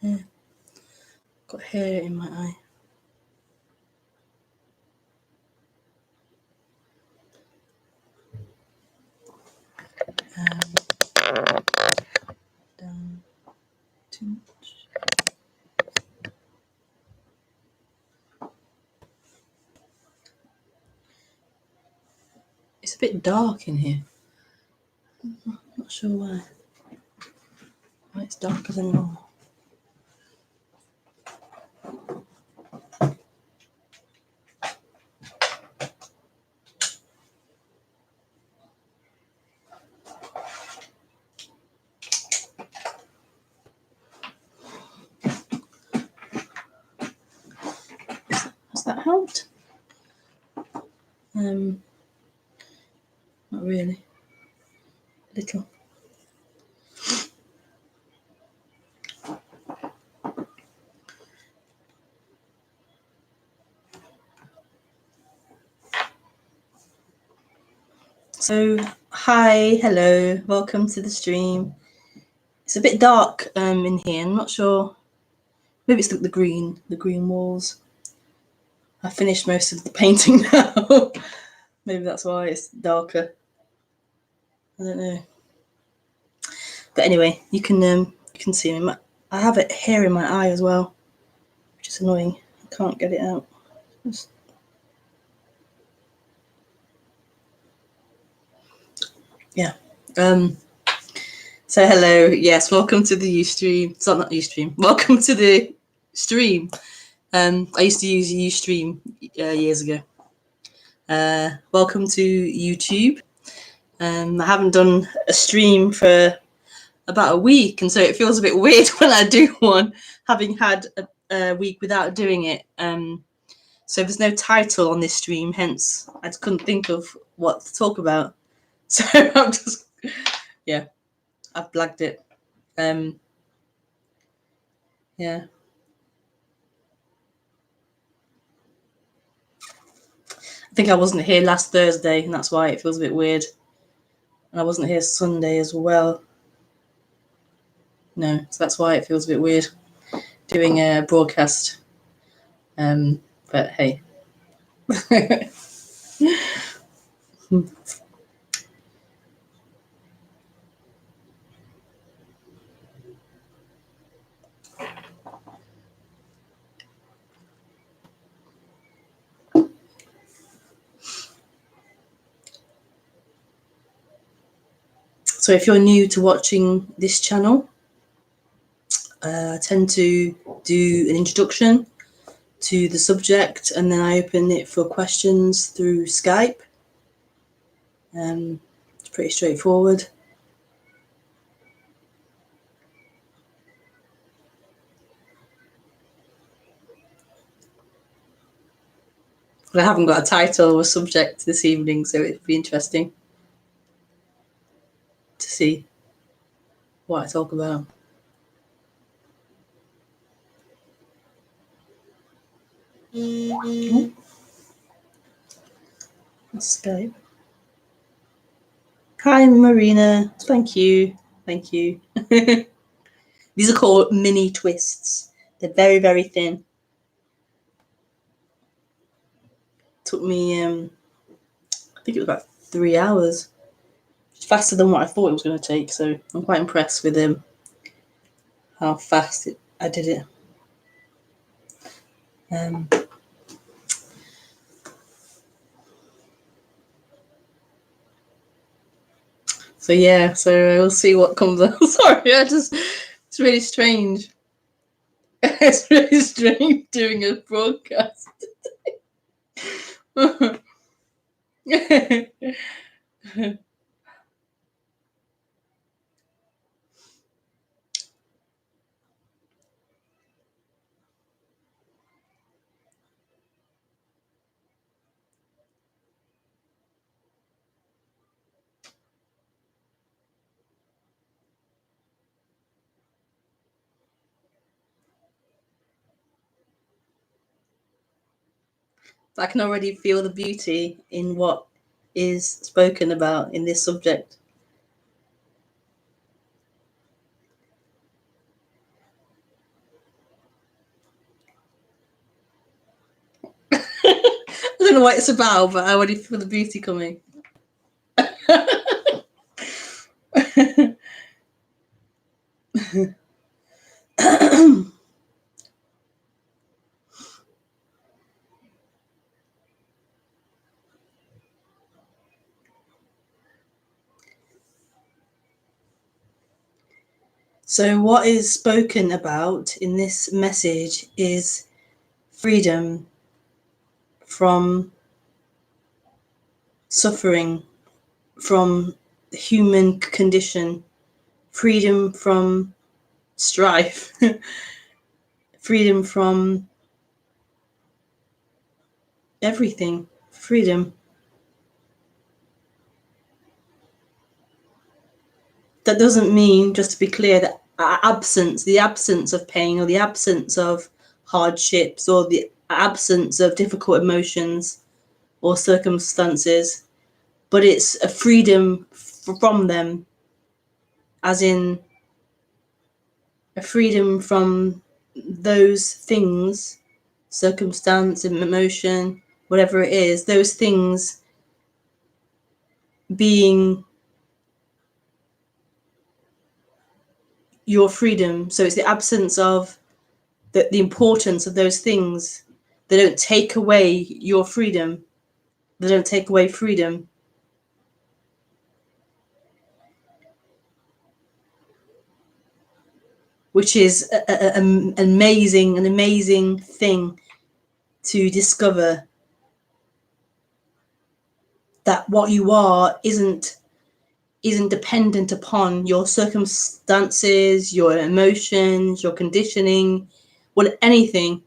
hair. Got hair in my eye. Down too much. It's a bit dark in here. I'm not sure why. Why it's darker than normal. Has that helped? Not really. A little. So, hi, hello, welcome to the stream. It's a bit dark in here. I'm not sure. Maybe it's the green walls. I finished most of the painting now. Maybe that's why it's darker. I don't know. But anyway, you can see me. I have it hair in my eye as well, which is annoying. I can't get it out. Yeah. So hello. Yes, welcome to the Ustream. It's not Ustream. Welcome to the stream. I used to use Ustream years ago. Welcome to YouTube. I haven't done a stream for about a week, and so it feels a bit weird when I do one, having had a week without doing it. So there's no title on this stream, hence I just couldn't think of what to talk about. So I'm just, yeah, I've blagged it. Yeah. I think I wasn't here last Thursday, and that's why it feels a bit weird. And I wasn't here Sunday as well. No, so that's why it feels a bit weird doing a broadcast. But hey. So if you're new to watching this channel, I tend to do an introduction to the subject, and then I open it for questions through Skype. It's pretty straightforward. But I haven't got a title or subject this evening, so it'd be interesting to see what I talk about. Skype. Hi, Marina. Thank you. Thank you. These are called mini twists. They're very, very thin. Took me, I think it was about 3 hours. It's faster than what I thought it was going to take. So I'm quite impressed with how fast I did it. So yeah, so we'll see what comes out. Sorry, it's really strange. It's really strange doing a broadcast. I can already feel the beauty in what is spoken about in this subject. don't know what it's about, but I already feel the beauty coming. So what is spoken about in this message is freedom from suffering, from the human condition, freedom from strife, freedom from everything, freedom. That doesn't mean, just to be clear, that the absence of pain or the absence of hardships or the absence of difficult emotions or circumstances, but it's a freedom from them, as in a freedom from those things, circumstance, emotion, whatever it is, those things being your freedom. So it's the absence of the importance of those things. They don't take away your freedom. They don't take away freedom. Which is an amazing thing to discover, that what you are isn't dependent upon your circumstances, your emotions, your conditioning, anything.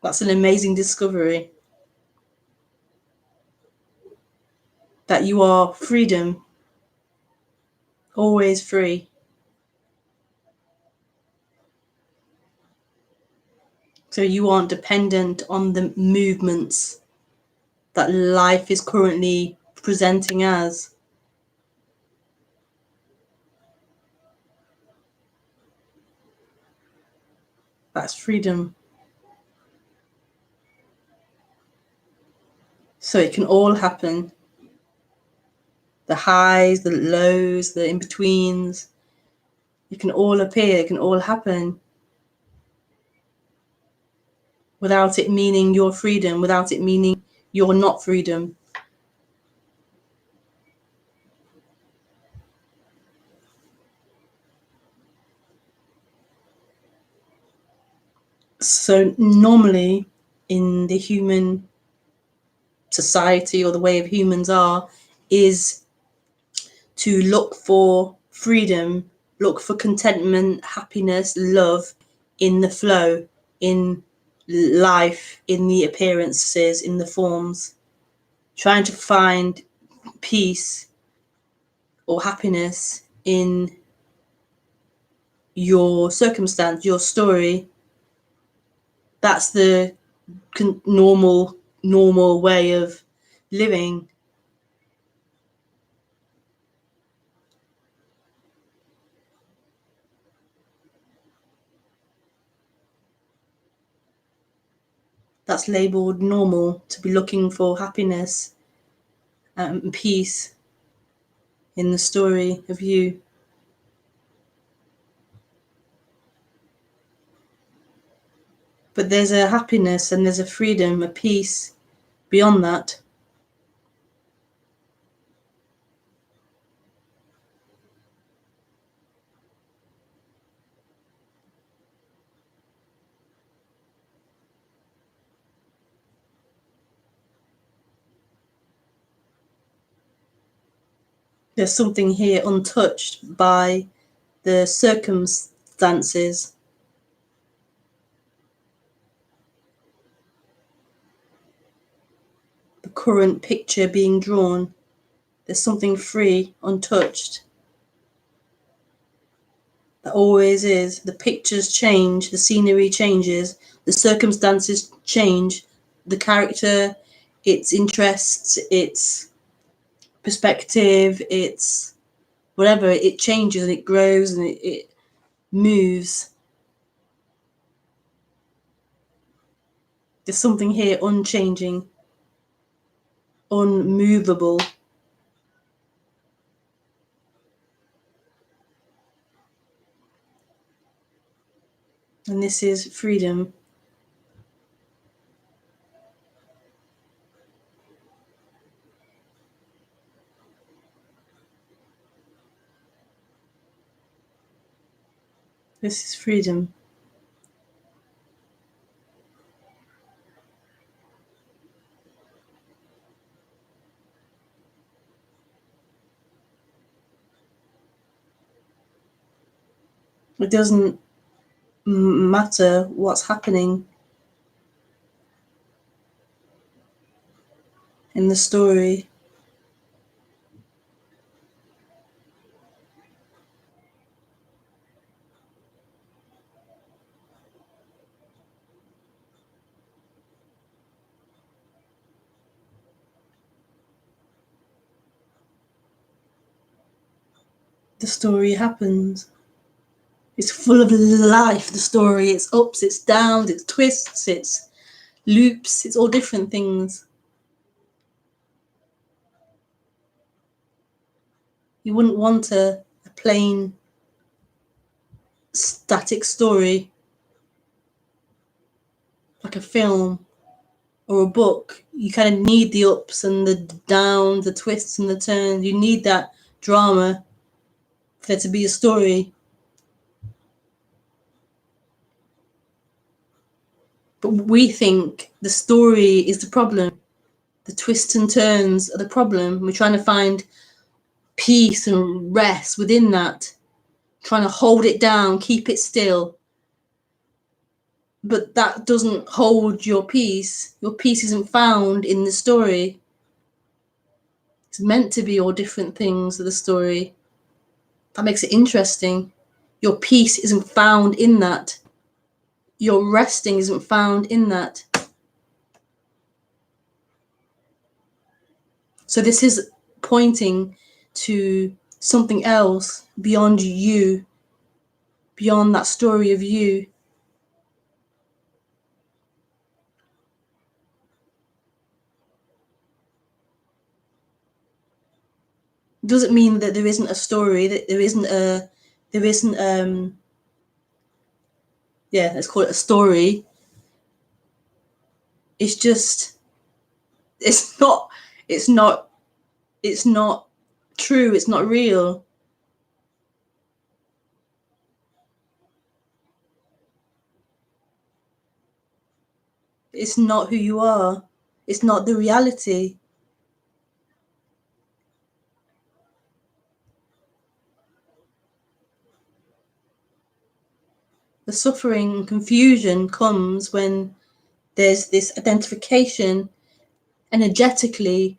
That's an amazing discovery. That you are freedom, always free. So you aren't dependent on the movements that life is currently presenting as. That's freedom. So it can all happen. The highs, the lows, the in-betweens. It can all appear, it can all happen. Without it meaning your freedom, without it meaning you're not freedom. So normally in the human society, or the way of humans are, is to look for freedom, look for contentment, happiness, love in the flow, in life, in the appearances, in the forms, trying to find peace or happiness in your circumstance, your story. That's the normal way of living. That's labeled normal, to be looking for happiness and peace in the story of you. But there's a happiness and there's a freedom, a peace beyond that. There's something here untouched by the circumstances. The current picture being drawn. There's something free, untouched. That always is. The pictures change, the scenery changes, the circumstances change, the character, its interests, its perspective, its whatever, it changes and it grows and it moves. There's something here unchanging, unmovable. And this is freedom. This is freedom. It doesn't matter what's happening in the story. The story happens. It's full of life, the story. It's ups, it's downs, it's twists, it's loops, it's all different things. You wouldn't want a plain, static story, like a film or a book. You kind of need the ups and the downs, the twists and the turns. You need that drama for there to be a story. But we think the story is the problem. The twists and turns are the problem. We're trying to find peace and rest within that, trying to hold it down, keep it still. But that doesn't hold your peace. Your peace isn't found in the story. It's meant to be all different things of the story. That makes it interesting. Your peace isn't found in that. Your resting isn't found in that. So this is pointing to something else beyond you, beyond that story of you. It doesn't mean that there isn't a story, that let's call it a story. It's just, it's not true, it's not real. It's not who you are. It's not the reality. The suffering and confusion comes when there's this identification energetically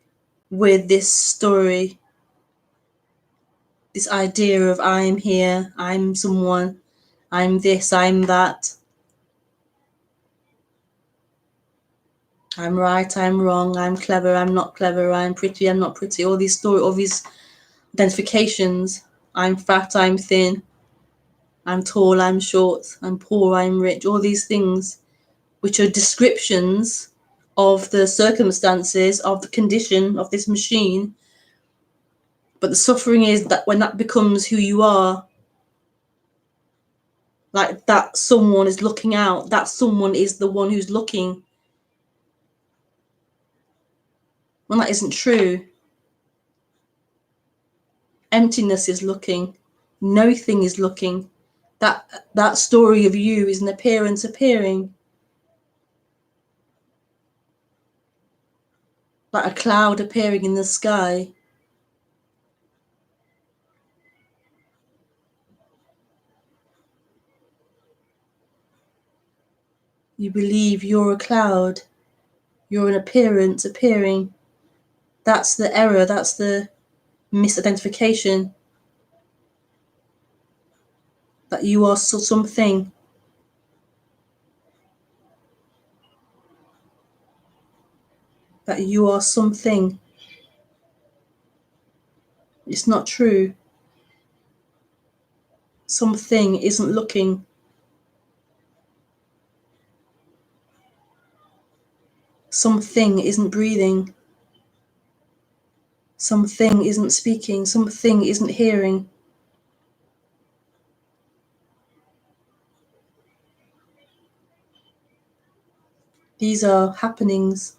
with this story, this idea of I'm here, I'm someone, I'm this, I'm that, I'm right, I'm wrong, I'm clever, I'm not clever, I'm pretty, I'm not pretty, all these identifications. I'm fat, I'm thin, I'm tall, I'm short, I'm poor, I'm rich, all these things which are descriptions of the circumstances, of the condition of this machine. But the suffering is that when that becomes who you are, like that someone is looking out, that someone is the one who's looking. When that isn't true, emptiness is looking, nothing is looking. That story of you is an appearance appearing. Like a cloud appearing in the sky. You believe you're a cloud, you're an appearance appearing. That's the error, that's the misidentification. That you are something. That you are something. It's not true. Something isn't looking. Something isn't breathing. Something isn't speaking. Something isn't hearing. These are happenings.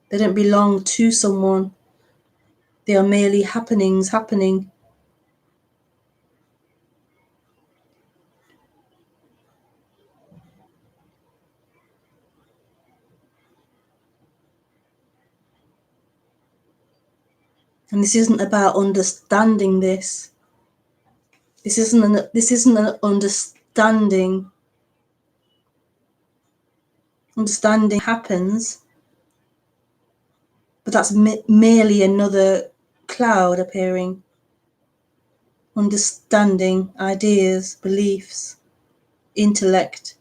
They don't belong to someone. They are merely happenings happening. And this isn't about understanding this. This isn't an understanding. Understanding happens, but that's merely another cloud appearing. Understanding, ideas, beliefs, intellect.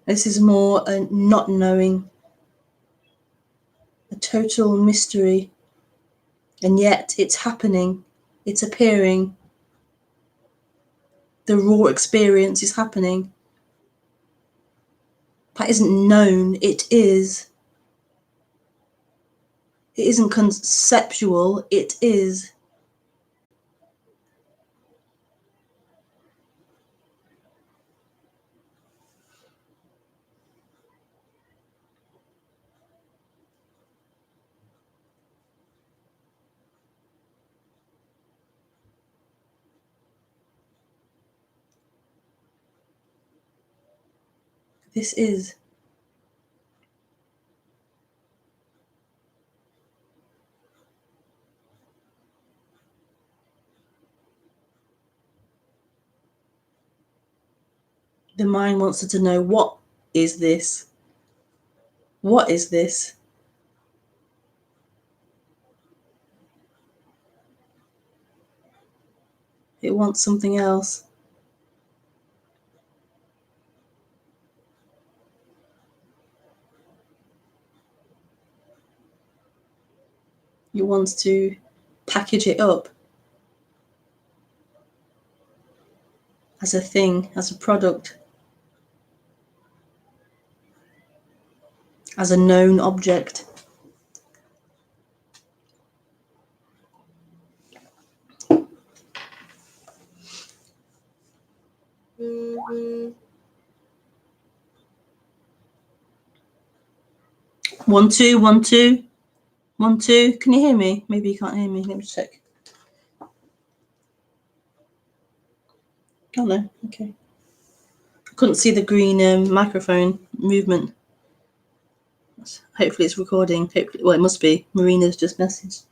This is more a not knowing, a total mystery, and yet it's happening, it's appearing. The raw experience is happening. That isn't known, it is. It isn't conceptual, it is. This is. The mind wants to know, what is this? What is this? It wants something else. It wants to package it up as a thing, as a product, as a known object. One, two, 1, 2, 1, 2. Can you hear me? Maybe you can't hear me. Let me check. Oh no, okay. I couldn't see the green microphone movement. Hopefully it's recording. Hopefully, well, it must be. Marina's just messaged.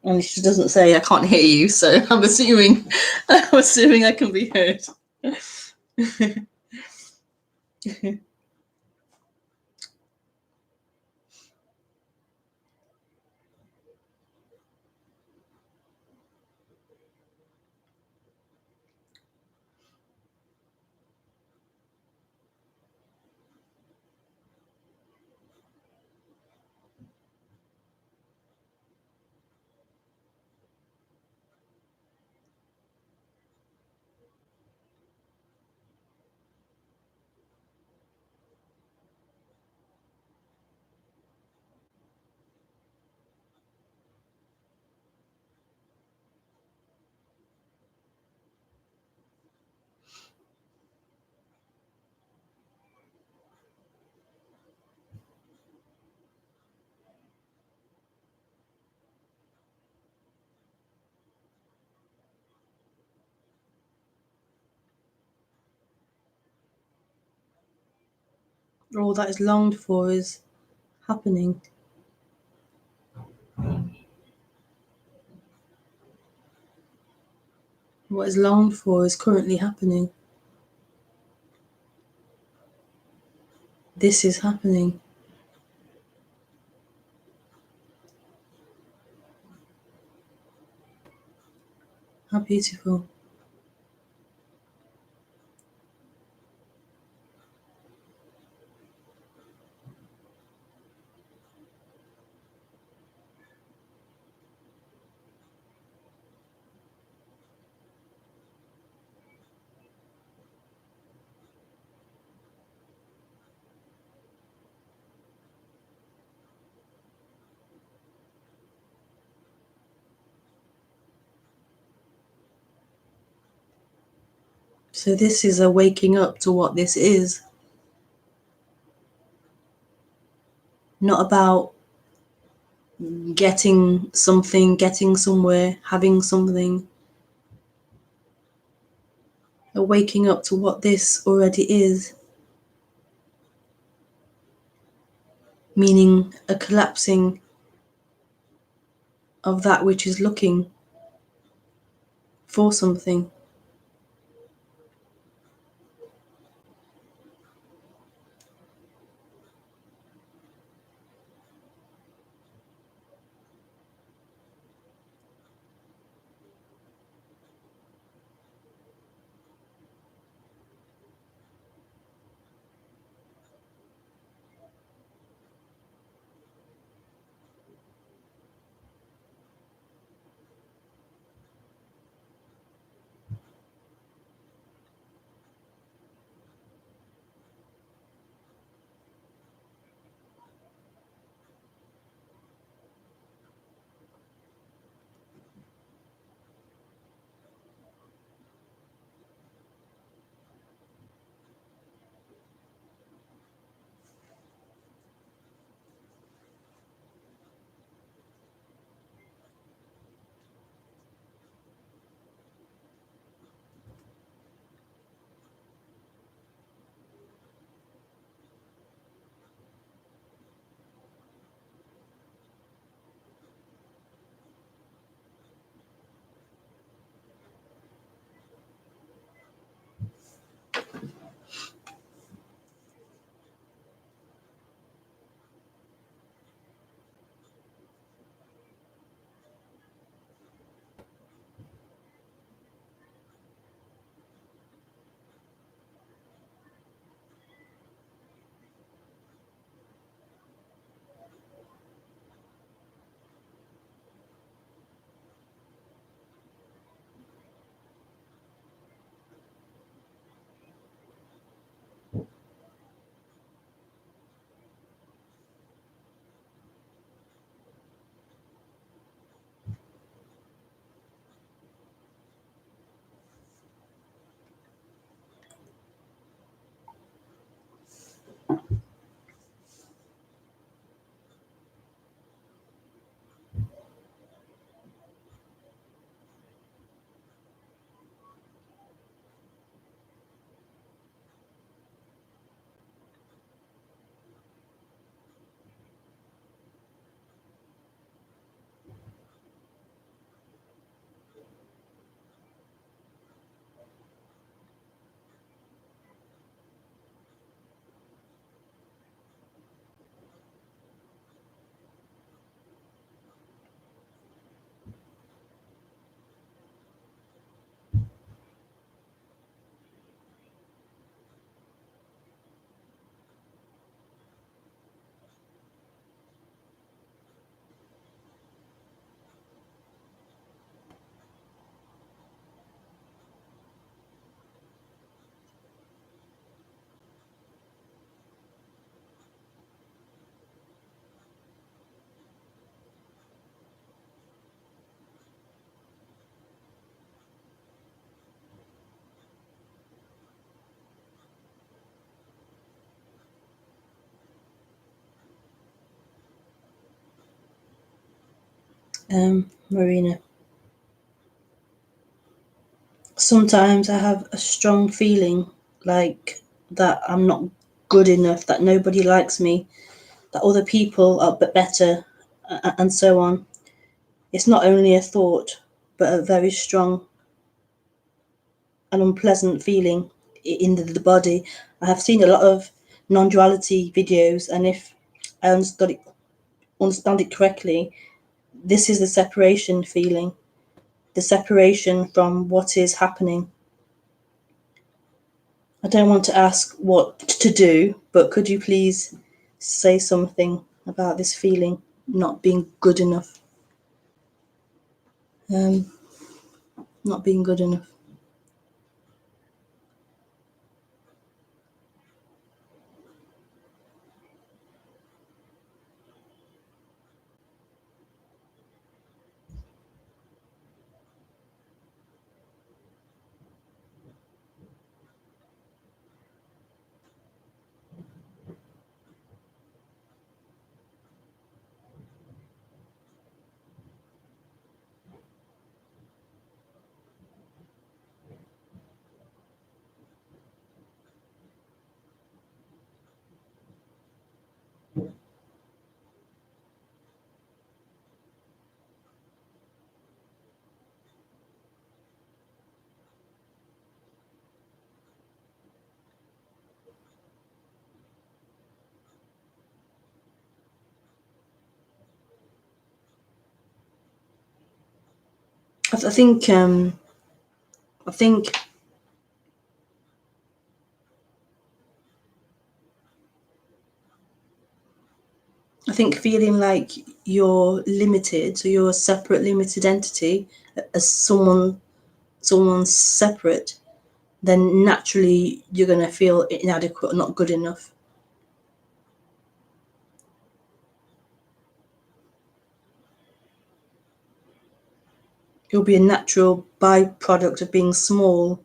And she doesn't say I can't hear you, so I'm assuming I can be heard. All that is longed for is happening. What is longed for is currently happening. This is happening. How beautiful. So this is a waking up to what this is. Not about getting something, getting somewhere, having something. A waking up to what this already is. Meaning a collapsing of that which is looking for something. Marina. Sometimes I have a strong feeling like that I'm not good enough, that nobody likes me, that other people are better, and so on. It's not only a thought, but a very strong and unpleasant feeling in the body. I have seen a lot of non-duality videos, and if I understand it correctly, this is the separation feeling, the separation from what is happening. I don't want to ask what to do, but could you please say something about this feeling, not being good enough? Um, not being good enough. I think I think I think feeling like you're limited, so you're a separate, limited entity, as someone's separate, then naturally you're gonna feel inadequate, not good enough. It'll be a natural byproduct of being small.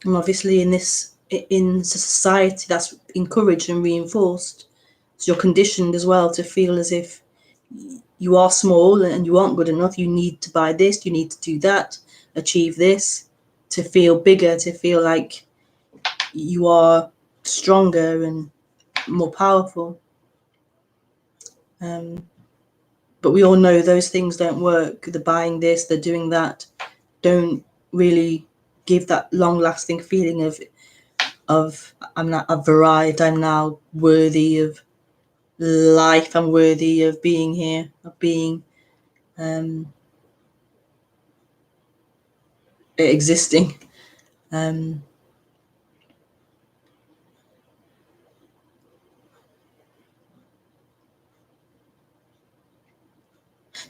And obviously in society that's encouraged and reinforced. So you're conditioned as well to feel as if you are small and you aren't good enough. You need to buy this, you need to do that, achieve this, to feel bigger, to feel like you are stronger and more powerful. But we all know those things don't work. The buying this, the doing that, don't really give that long-lasting feeling of I've arrived. I'm now worthy of life. I'm worthy of being here, of being existing.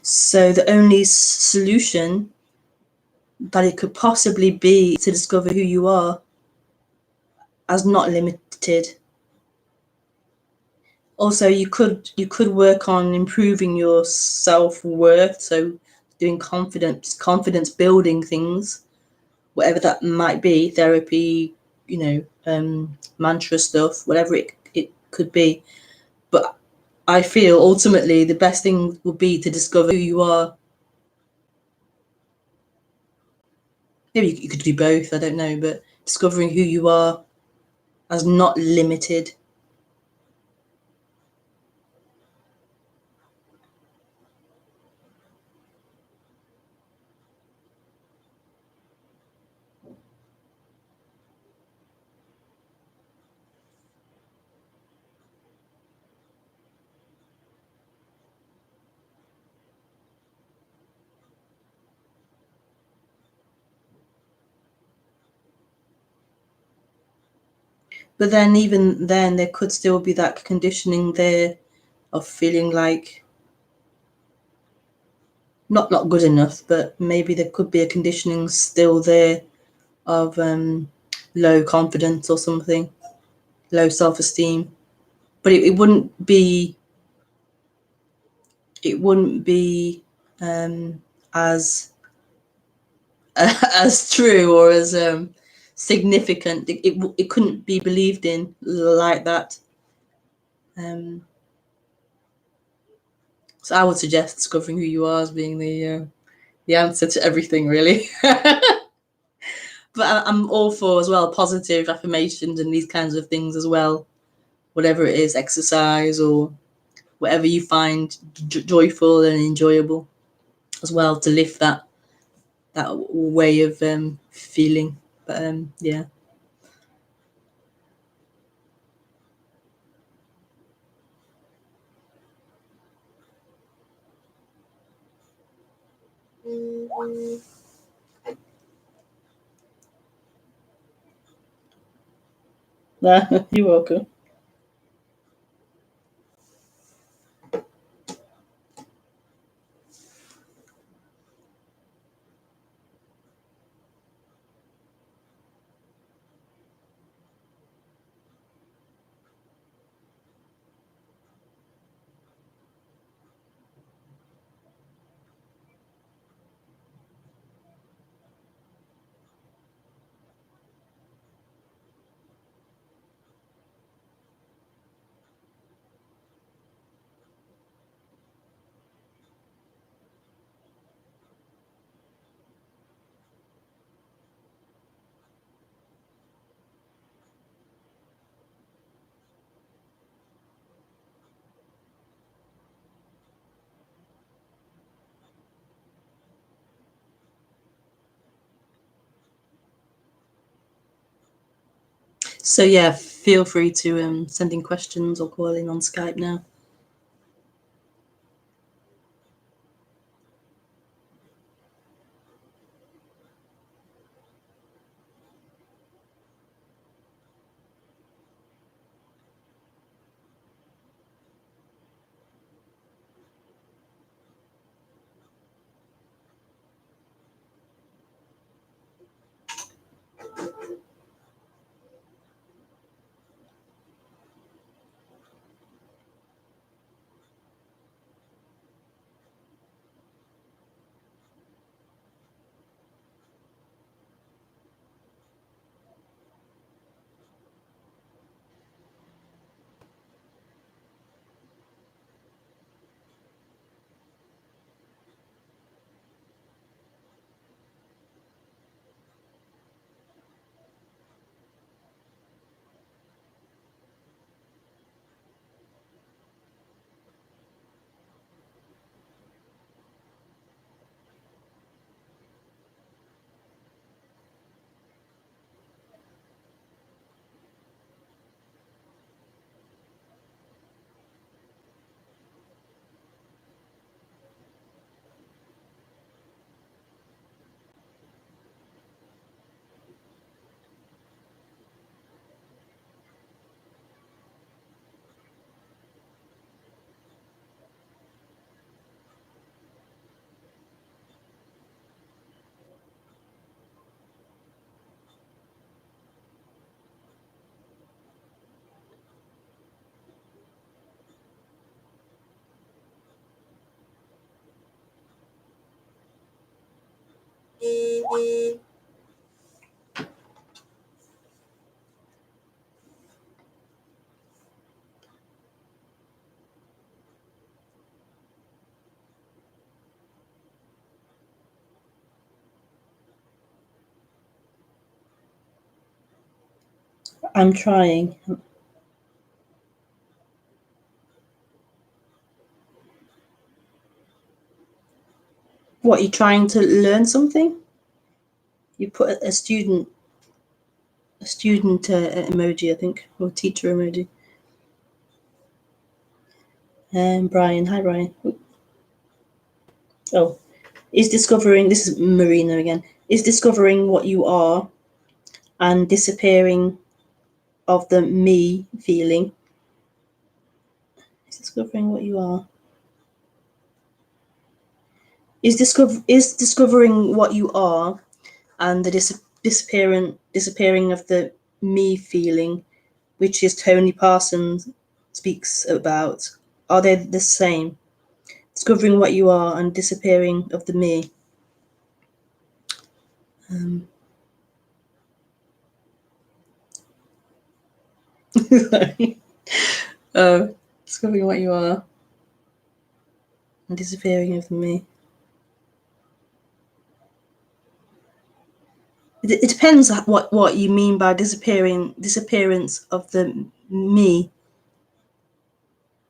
So the only solution that it could possibly be to discover who you are as not limited. Also, you could work on improving your self-worth, so doing confidence building things, whatever that might be, therapy, mantra stuff, whatever it could be. But I feel ultimately the best thing would be to discover who you are. Maybe you could do both, I don't know, but discovering who you are as not limited. But then even then there could still be that conditioning there of feeling like not good enough, but maybe there could be a conditioning still there of low confidence or something, low self-esteem. But it wouldn't be as as true or as significant. It couldn't be believed in like that. So I would suggest discovering who you are as being the answer to everything, really. But I'm all for as well positive affirmations and these kinds of things as well. Whatever it is, exercise or whatever you find joyful and enjoyable as well, to lift that way of feeling. But yeah. You're welcome. So yeah, feel free to send in questions or call in on Skype now. I'm trying. What, you trying to learn something? You put a student emoji, I think, or teacher emoji. Brian, hi Brian. Oh, is discovering, this is Marina again, is discovering what you are and disappearing of the me feeling. Is discovering what you are. Is discovering what you are and the disappearing of the me feeling, which is Tony Parsons speaks about. Are they the same? Discovering what you are and disappearing of the me. Discovering what you are and disappearing of the me. It depends what you mean by disappearance of the me.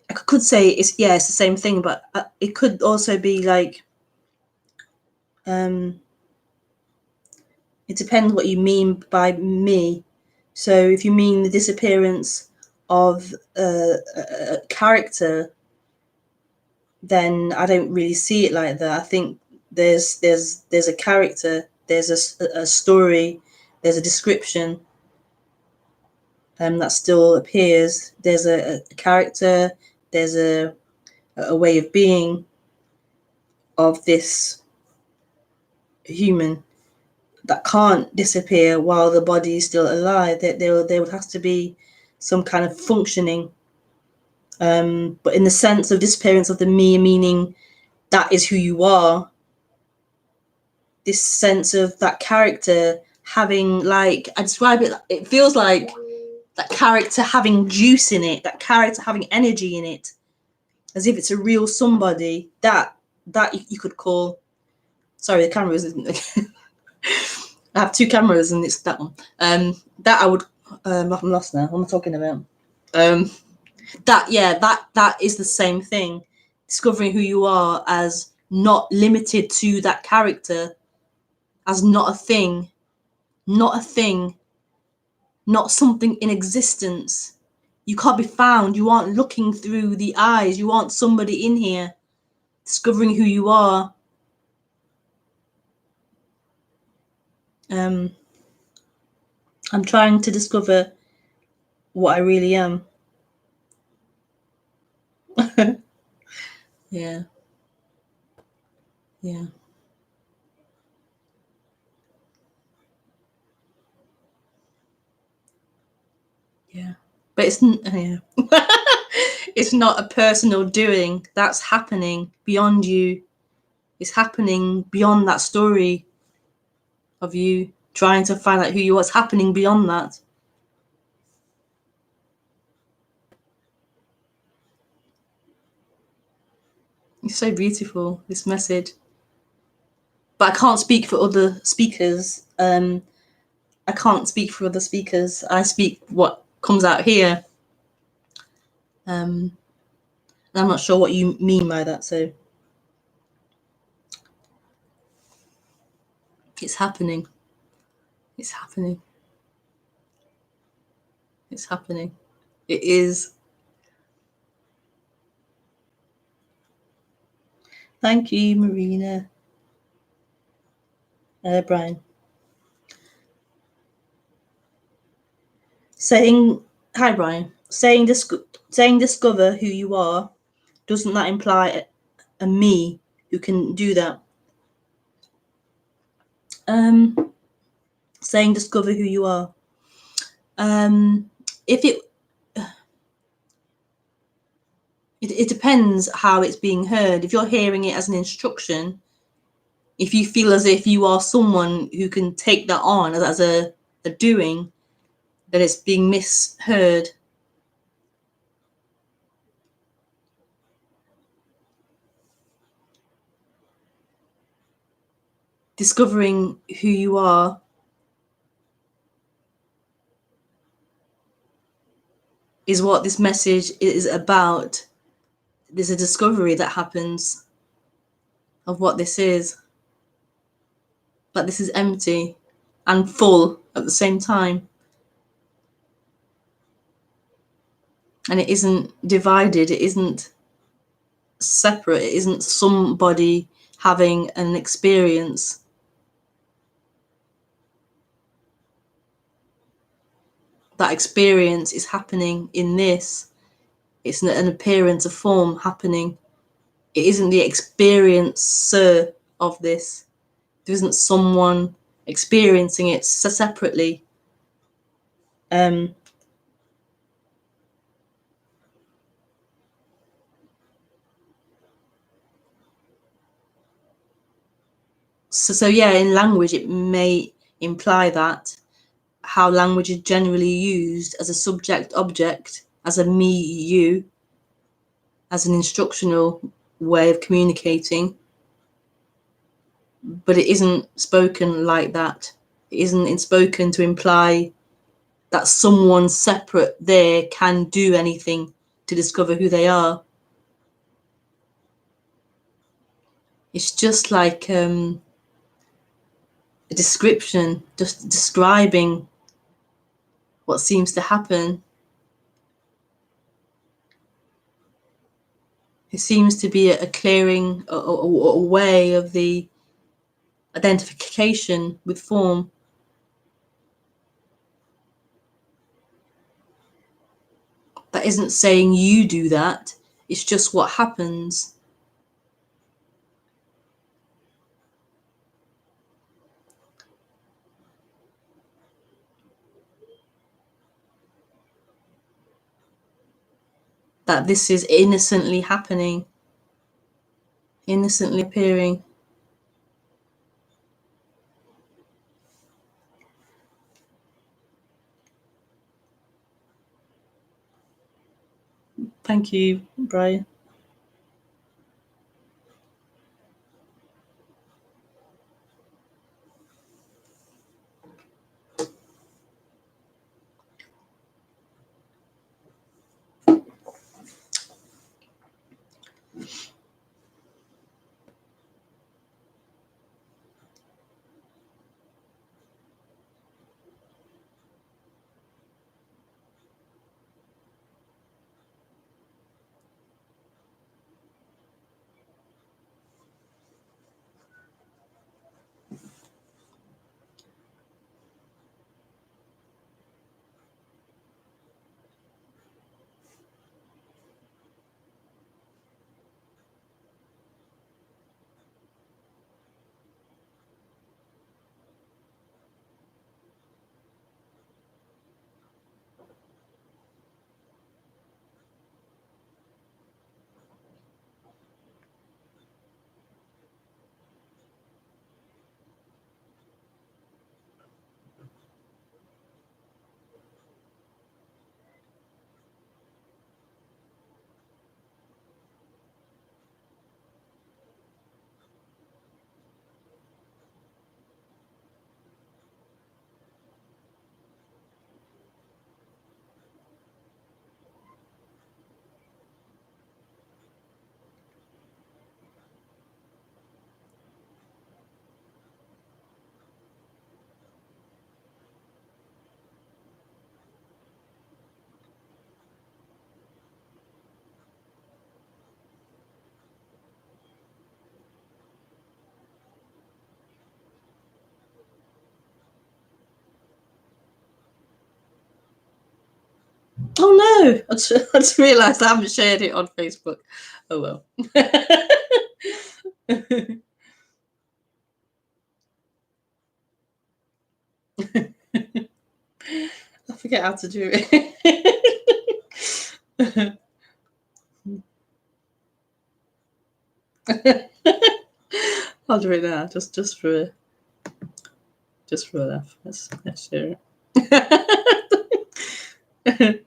I could say it's the same thing, but it could also be like it depends what you mean by me. So if you mean the disappearance of a character, then I don't really see it like that. I think there's a character, there's a story, there's a description that still appears. There's a character, there's a way of being of this human that can't disappear while the body is still alive. There would have to be some kind of functioning. But in the sense of disappearance of the me, meaning that is who you are, this sense of that character having, like, I describe it, it feels like that character having juice in it, that character having energy in it, as if it's a real somebody that you could call. Sorry, the camera isn't. I have two cameras and it's that one. That I would. I'm lost now. What am I talking about? That is the same thing. Discovering who you are as not limited to that character, as not a thing, not something in existence. You can't be found. You aren't looking through the eyes. You aren't somebody in here discovering who you are. I'm trying to discover what I really am. Yeah. Yeah. Yeah. But it's yeah. It's not a personal doing. That's happening beyond you. It's happening beyond that story of you trying to find out who you are. It's happening beyond that. It's so beautiful, this message. But I can't speak for other speakers. I can't speak for other speakers. I speak what comes out here. And I'm not sure what you mean by that. So it's happening. It's happening. It's happening. It is. Thank you, Marina. Brian. Hi, Brian. Saying discover who you are, doesn't that imply a me who can do that? Saying discover who you are. If it depends how it's being heard. If you're hearing it as an instruction, if you feel as if you are someone who can take that on as a doing, then it's being misheard. Discovering who you are is what this message is about. There's a discovery that happens of what this is. But this is empty and full at the same time. And it isn't divided, it isn't separate, it isn't somebody having an experience. That experience is happening in this. It's an appearance, a form happening. It isn't the experiencer of this. There isn't someone experiencing it separately. So yeah, in language it may imply that, how language is generally used as a subject object, as a me you, as an instructional way of communicating, but it isn't spoken like that. It isn't spoken to imply that someone separate there can do anything to discover who they are. It's just like a description, just describing what seems to happen. It seems to be a clearing, a way of the identification with form. That isn't saying you do that, it's just what happens. That this is innocently happening, innocently appearing. Thank you, Brian. no, I just realised I haven't shared it on Facebook. Oh well. I forget how to do it. I'll do it now, just for a laugh. Let's share it.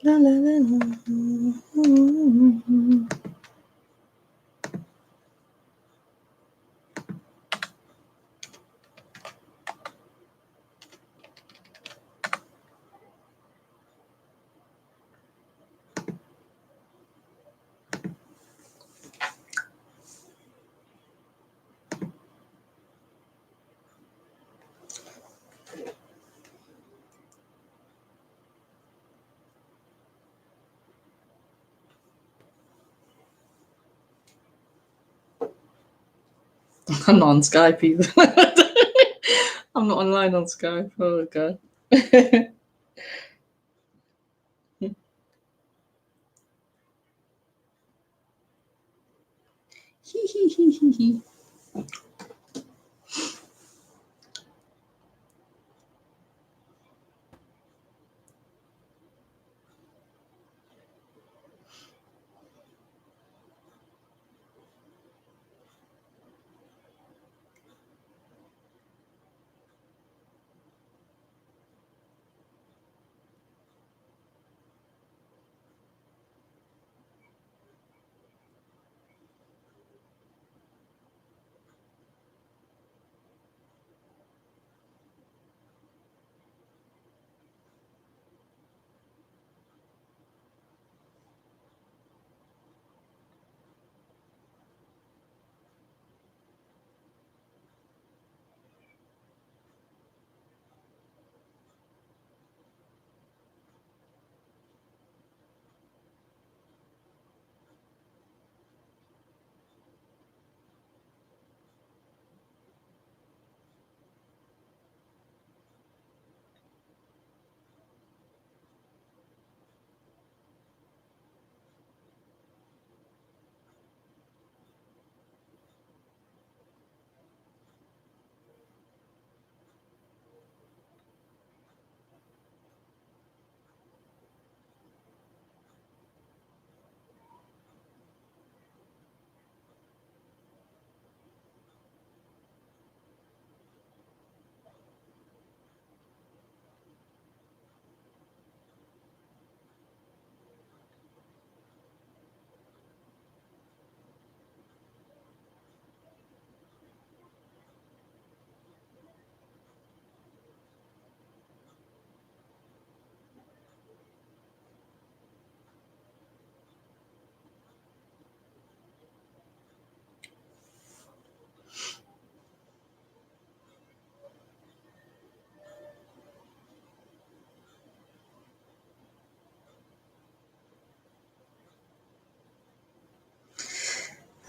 La, la, la, la. I'm not on Skype either. I'm not online on Skype. Oh god.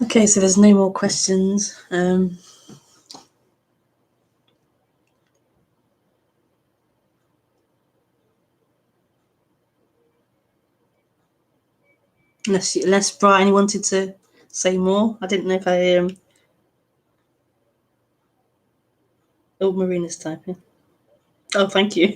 Okay, so there's no more questions. Unless Brian wanted to say more. I didn't know if I Oh, Maroon is typing. Oh, thank you.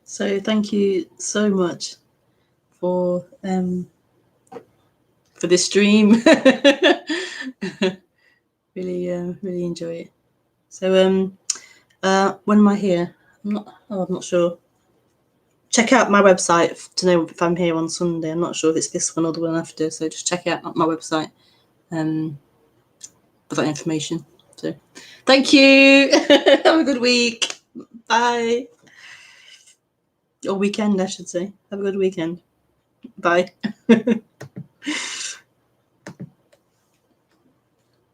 So thank you so much for this stream. Really enjoy it. So when am I here? I'm not sure. Check out my website to know if I'm here on Sunday. I'm not sure if it's this one or the one after, so just check out my website for that information. So thank you. Have a good week. Bye. Or weekend, I should say. Have a good weekend. Bye.